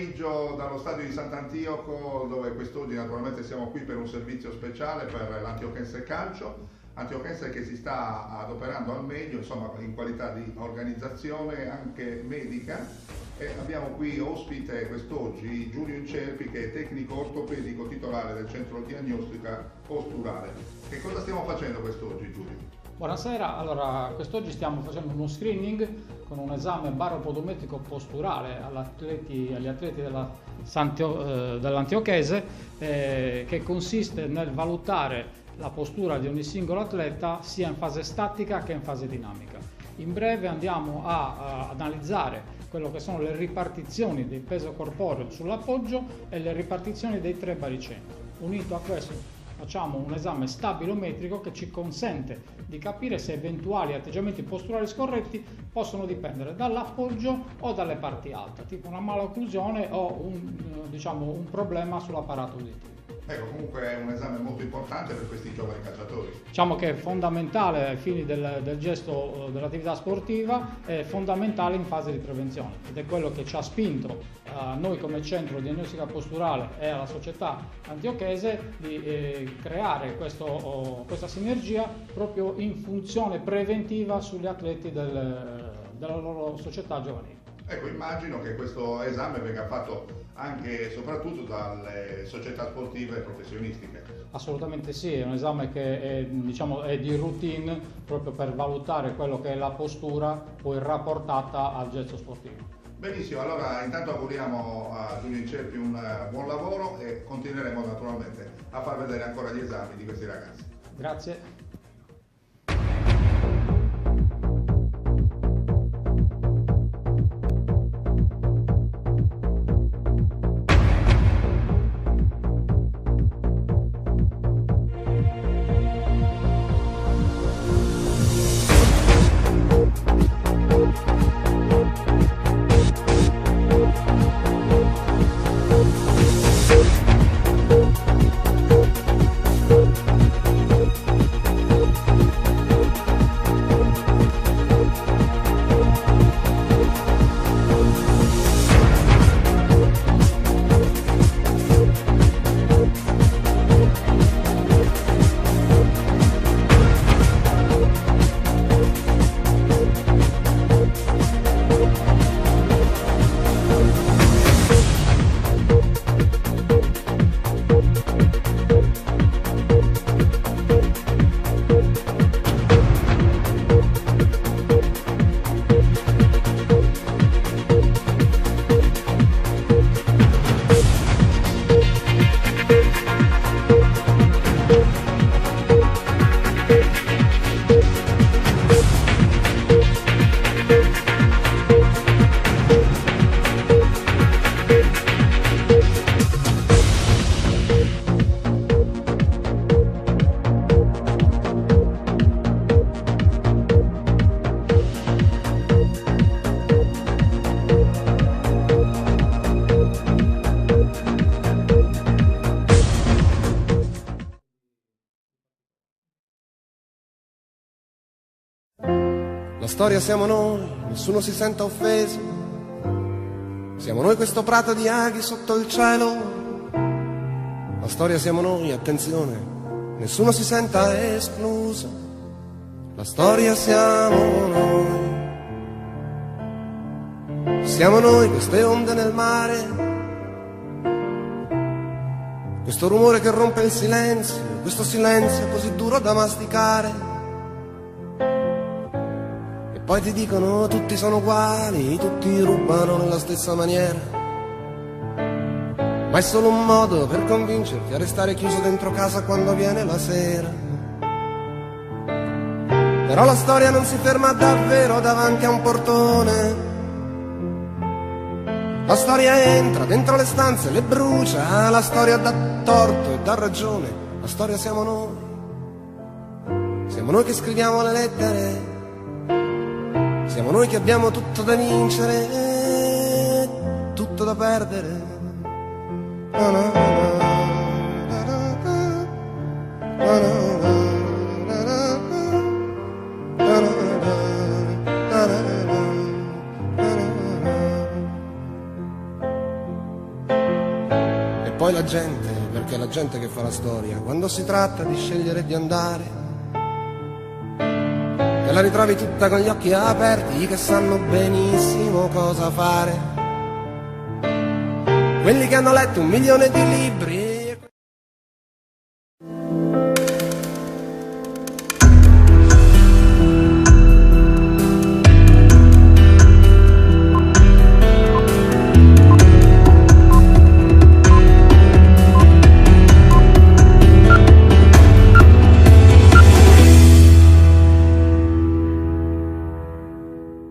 pomeriggio dallo stadio di Sant'Antioco, dove quest'oggi naturalmente siamo qui per un servizio speciale per l'Antioquense Calcio. Antioquense che si sta adoperando al meglio, insomma, in qualità di organizzazione anche medica. E abbiamo qui ospite quest'oggi Giulio Incerpi, che è tecnico ortopedico titolare del centro diagnostica posturale. Che cosa stiamo facendo quest'oggi, Giulio? Buonasera, allora quest'oggi stiamo facendo uno screening con un esame baropodometrico posturale agli atleti dell'Antiochese che consiste nel valutare la postura di ogni singolo atleta sia in fase statica che in fase dinamica. In breve andiamo ad analizzare quello che sono le ripartizioni del peso corporeo sull'appoggio e le ripartizioni dei tre baricentri. Unito a questo facciamo un esame stabilometrico che ci consente di capire se eventuali atteggiamenti posturali scorretti possono dipendere dall'appoggio o dalle parti alte, tipo una malocclusione o un problema sull'apparato uditivo. Ecco, comunque è un esame molto importante per questi giovani calciatori. Diciamo che è fondamentale ai fini del gesto dell'attività sportiva, è fondamentale in fase di prevenzione ed è quello che ci ha spinto noi come centro di diagnostica posturale e alla società antiochese di creare questa sinergia proprio in funzione preventiva sugli atleti della loro società giovanile. Ecco, immagino che questo esame venga fatto anche e soprattutto dalle società sportive professionistiche. Assolutamente sì, è un esame che è di routine proprio per valutare quello che è la postura poi rapportata al gesto sportivo. Benissimo, allora intanto auguriamo a Giulio Incerpi un buon lavoro e continueremo naturalmente a far vedere ancora gli esami di questi ragazzi. Grazie. La storia siamo noi, nessuno si senta offeso. Siamo noi questo prato di aghi sotto il cielo. La storia siamo noi, attenzione, nessuno si senta escluso. La storia siamo noi. Siamo noi queste onde nel mare, questo rumore che rompe il silenzio, questo silenzio così duro da masticare. Poi ti dicono tutti sono uguali, tutti rubano nella stessa maniera. Ma è solo un modo per convincerti a restare chiuso dentro casa quando viene la sera. Però la storia non si ferma davvero davanti a un portone. La storia entra dentro le stanze, le brucia, la storia dà torto e dà ragione. La storia siamo noi che scriviamo le lettere. Siamo noi che abbiamo tutto da vincere, tutto da perdere. gente, perché è la gente che fa la storia, quando si tratta di scegliere di andare, che la ritrovi tutta con gli occhi aperti, che sanno benissimo cosa fare, quelli che hanno letto 1 milione di libri